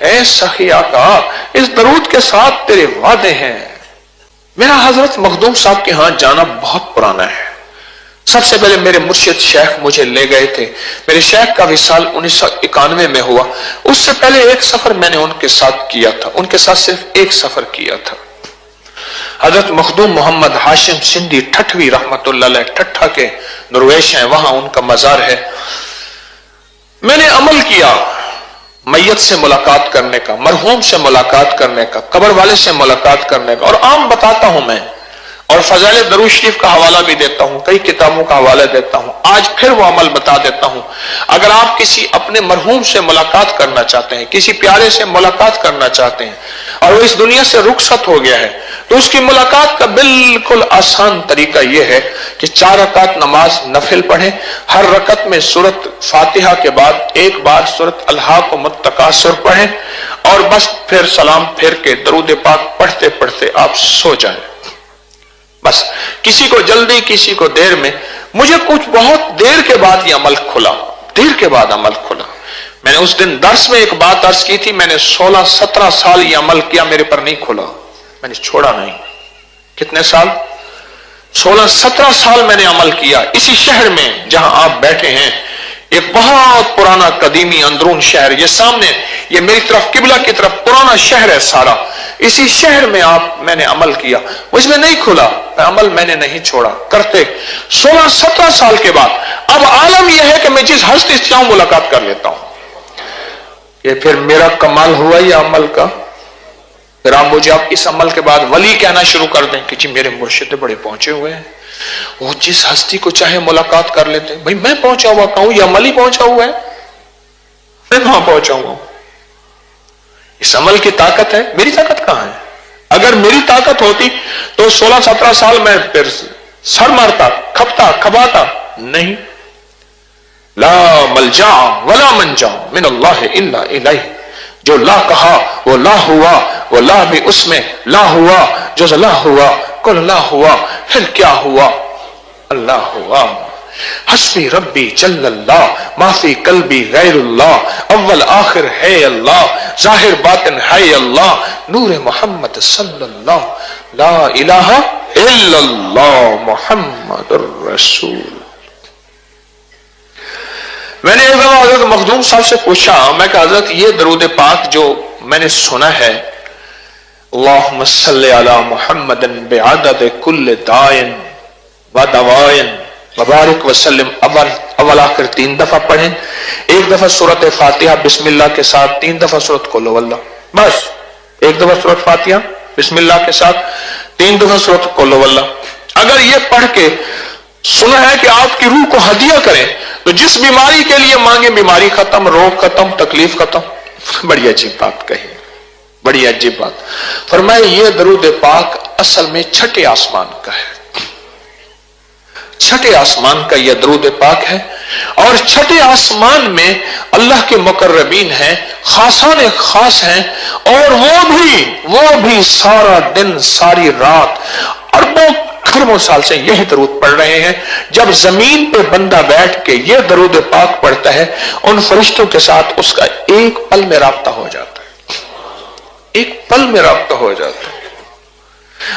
اے سخی آقا اس درود کے ساتھ تیرے وعدے ہیں۔ میرا حضرت مخدوم صاحب کے ہاں جانا بہت پرانا ہے۔ سب سے پہلے میرے مرشد شیخ مجھے لے گئے تھے، میرے شیخ کا وصال 1991 میں ہوا، اس سے پہلے ایک سفر میں نے ان کے ساتھ کیا تھا، ان کے ساتھ صرف ایک سفر کیا تھا۔ حضرت مخدوم محمد ہاشم سندھی ٹھٹوی رحمت اللہ علیہ ٹھٹھا کے درویش ہیں، وہاں ان کا مزار ہے۔ میں نے عمل کیا میت سے ملاقات کرنے کا، مرحوم سے ملاقات کرنے کا، قبر والے سے ملاقات کرنے کا، اور عام بتاتا ہوں میں، اور فضائل درود شریف کا حوالہ بھی دیتا ہوں، کئی کتابوں کا حوالہ دیتا ہوں، آج پھر وہ عمل بتا دیتا ہوں۔ اگر آپ کسی اپنے مرحوم سے ملاقات کرنا چاہتے ہیں، کسی پیارے سے ملاقات کرنا چاہتے ہیں اور وہ اس دنیا سے رخصت ہو گیا ہے، تو اس کی ملاقات کا بالکل آسان طریقہ یہ ہے کہ 4 رکعت نماز نفل پڑھیں، ہر رکعت میں سورۃ فاتحہ کے بعد ایک بار سورۃ الہاکم التکاثر پڑھیں، اور بس پھر سلام پھیر کے درود پاک پڑھتے پڑھتے آپ سو جائیں۔ بس کسی کو جلدی کسی کو دیر میں، مجھے کچھ بہت دیر کے بعد یہ عمل کھلا، دیر کے بعد عمل کھلا۔ میں نے اس دن درس میں ایک بات عرض کی تھی، میں نے 16-17 سال یہ عمل کیا، میرے پر نہیں کھلا، میں نے چھوڑا نہیں۔ کتنے سال؟ 16-17 سال میں نے عمل کیا اسی شہر میں جہاں آپ بیٹھے ہیں، ایک بہت پرانا قدیمی اندرون شہر، یہ سامنے یہ میری طرف قبلہ کی طرف پرانا شہر ہے سارا، اسی شہر میں میں نے عمل کیا، اس میں نہیں کھلا، عمل میں نے نہیں چھوڑا، کرتے 16-17 سال کے بعد اب عالم یہ ہے کہ میں جس ہستی سے چاہوں ملاقات کر لیتا ہوں۔ یہ پھر میرا کمال ہوا یہ عمل کا؟ پھر آپ مجھے آپ اس عمل کے بعد ولی کہنا شروع کر دیں کہ جی میرے مرشد بڑے پہنچے ہوئے ہیں، وہ جس ہستی کو چاہے ملاقات کر لیتے ہیں۔ بھائی میں پہنچا ہوا کہوں، یہ عمل ہی پہنچا ہوا ہے، میں کہاں پہنچا ہوا ہوں؟ اس عمل کی طاقت ہے، میری طاقت کہاں ہے؟ اگر میری طاقت ہوتی تو 16-17 سال میں پھر سر مارتا، کھپتا کھپاتا نہیں۔ لا ملجا ولا منجا من اللہ الا الیہ، جو لا کہا وہ لا ہوا، وہ لا بھی اس میں لا ہوا، جو لا ہوا کل لا ہوا، پھر کیا ہوا؟ اللہ ہوا۔ حسبی ربی جل اللہ، ما فی قلبی غیر اللہ، اول آخر ہے اللہ، ظاہر باطن ہے اللہ، نور محمد صلی اللہ، لا الہ الا اللہ محمد الرسول۔ میں نے ایک دفعہ حضرت مخدوم صاحب سے پوچھا، میں کہا حضرت یہ درود پاک جو میں نے سنا ہے، اللہم صلی علی محمد بعدد کل دائن و دوائن وبارک وسلم، اول آخر 3 دفعہ پڑھیں، ایک دفعہ سورۃ فاتحہ بسم اللہ کے ساتھ، 3 دفعہ سورۃ قل واللہ، بس ایک دفعہ سورۃ فاتحہ بسم اللہ کے ساتھ، 3 دفعہ سورۃ قل واللہ۔ اگر یہ پڑھ کے سنا ہے کہ آپ کی روح کو ہدیہ کریں تو جس بیماری کے لیے مانگیں بیماری ختم، روگ ختم، تکلیف ختم۔ بڑی عجیب بات کہی، بڑی عجیب بات فرمائے۔ یہ درود پاک اصل میں چھٹے آسمان کا ہے، چھٹے آسمان کا یہ درود پاک ہے، اور چھٹے آسمان میں اللہ کے مقربین ہیں، خاصان خاص ہیں، اور وہ بھی سارا دن ساری رات اربوں خربوں سال سے یہی درود پڑھ رہے ہیں۔ جب زمین پہ بندہ بیٹھ کے یہ درود پاک پڑھتا ہے، ان فرشتوں کے ساتھ اس کا ایک پل میں رابطہ ہو جاتا ہے، ایک پل میں رابطہ ہو جاتا ہے۔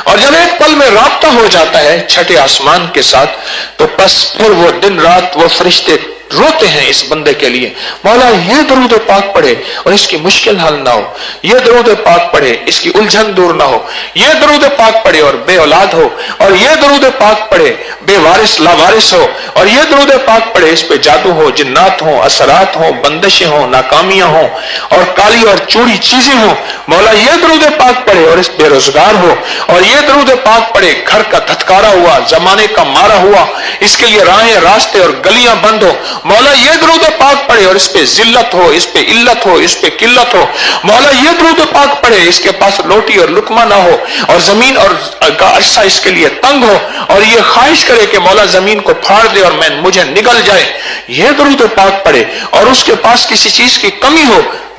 اور جب ایک پل میں رابطہ ہو جاتا ہے چھٹے آسمان کے ساتھ، تو بس پھر وہ دن رات وہ فرشتے روتے ہیں اس بندے کے لیے، مولا یہ درود پاک پڑھے اور اس کی مشکل حل نہ ہو، یہ درود پاک پڑھے اس کی الجھن دور نہ ہو، یہ درود پاک پڑھے اور بے اولاد ہو، اور یہ درود پاک پڑھے بے وارث لاوارث ہو، اور یہ درود پاک پڑھے اس پہ جادو ہو، جنات ہوں، اثرات ہوں، بندشیں ہوں، ناکامیاں ہوں، اور کالی اور چوڑی چیزیں ہوں، مولا یہ درود پاک پڑھے اور اس بے روزگار ہو، اور یہ درود پاک پڑھے گھر کا دھتکارا ہوا، زمانے کا مارا ہوا، اس کے لیے راہیں راستے اور گلیاں بند ہو، مولا یہ درود پاک پڑھے اور اس پہ ذلت ہو، اس پہ علت ہو، اس پہ قلت ہو، مولا یہ درود پاک پڑھے اس کے پاس روٹی اور لقمہ نہ ہو، اور زمین اور کا عرصہ اس کے لیے تنگ ہو، اور یہ خواہش کرے کہ مولا زمین کو پھاڑ دے اور مجھے نگل جائے، یہ درود پاک پڑھے، اور اس کے پاس کسی چیز کی کمی ہو،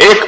1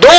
2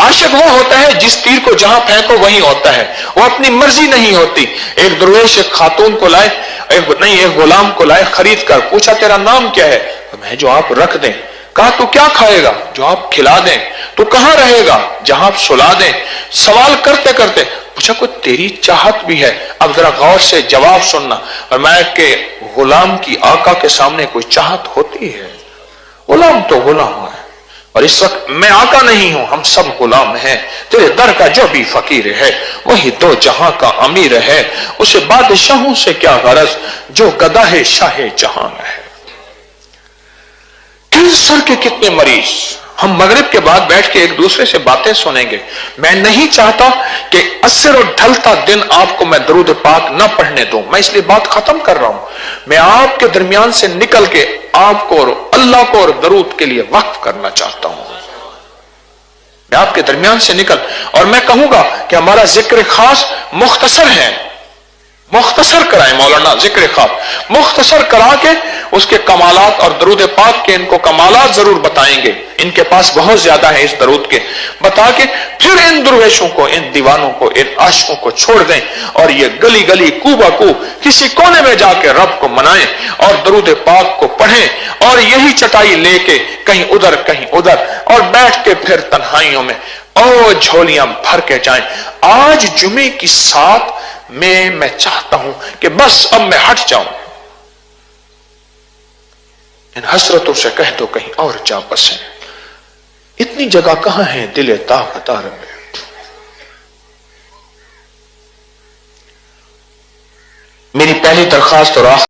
عاشق وہ ہوتا ہے جس تیر کو جہاں پھینکو وہیں ہوتا ہے، وہ اپنی مرضی نہیں ہوتی۔ ایک درویش ایک خاتون کو لائے، ایک غلام کو لائے خرید کر، پوچھا تیرا نام کیا ہے؟ میں جو آپ رکھ دیں۔ کہا تو کیا کھائے گا؟ جو آپ کھلا دیں۔ تو کہاں رہے گا؟ جہاں آپ سلا دیں۔ سوال کرتے کرتے پوچھا کوئی تیری چاہت بھی ہے؟ اب ذرا غور سے جواب سننا۔ اور میں کہ غلام کی آقا کے سامنے کوئی چاہت ہوتی ہے؟ غلام تو غلام ہے، اور اس وقت میں آقا نہیں ہوں، ہم سب غلام ہیں۔ تیرے در کا جو بھی فقیر ہے وہی دو جہاں کا امیر ہے، اسے بادشاہوں سے کیا غرض جو گدا ہے شاہ جہان ہے۔ کینسر کے کتنے مریض ہم مغرب کے بعد بیٹھ کے ایک دوسرے سے باتیں سنیں گے۔ میں نہیں چاہتا کہ عصر اور ڈھلتا دن آپ کو میں درود پاک نہ پڑھنے دوں، میں اس لیے بات ختم کر رہا ہوں۔ میں آپ کے درمیان سے نکل کے آپ کو اور اللہ کو اور درود کے لیے وقف کرنا چاہتا ہوں۔ میں آپ کے درمیان سے نکل اور میں کہوں گا کہ ہمارا ذکر خاص مختصر ہے، مختصر کرائیں مولانا ذکر خاص، مختصر کرا کے اس کے کمالات اور درود پاک کے ان کو کمالات ضرور بتائیں گے، ان کے پاس بہت زیادہ ہے اس درود کے، بتا کے پھر ان درویشوں کو، ان دیوانوں کو، ان عاشقوں کو چھوڑ دیں اور یہ گلی گلی کو با کو کسی کونے میں جا کے رب کو منائیں اور درود پاک کو پڑھیں، اور یہی چٹائی لے کے کہیں ادھر اور بیٹھ کے پھر تنہائیوں میں اور جھولیاں بھر کے جائیں۔ آج جمعے کی سات میں چاہتا ہوں کہ بس اب میں ہٹ جاؤں، ان حسرتوں سے کہہ دو کہیں اور جا بسیں، اتنی جگہ کہاں ہے دل تاغدار میں۔ میری پہلی درخواست اور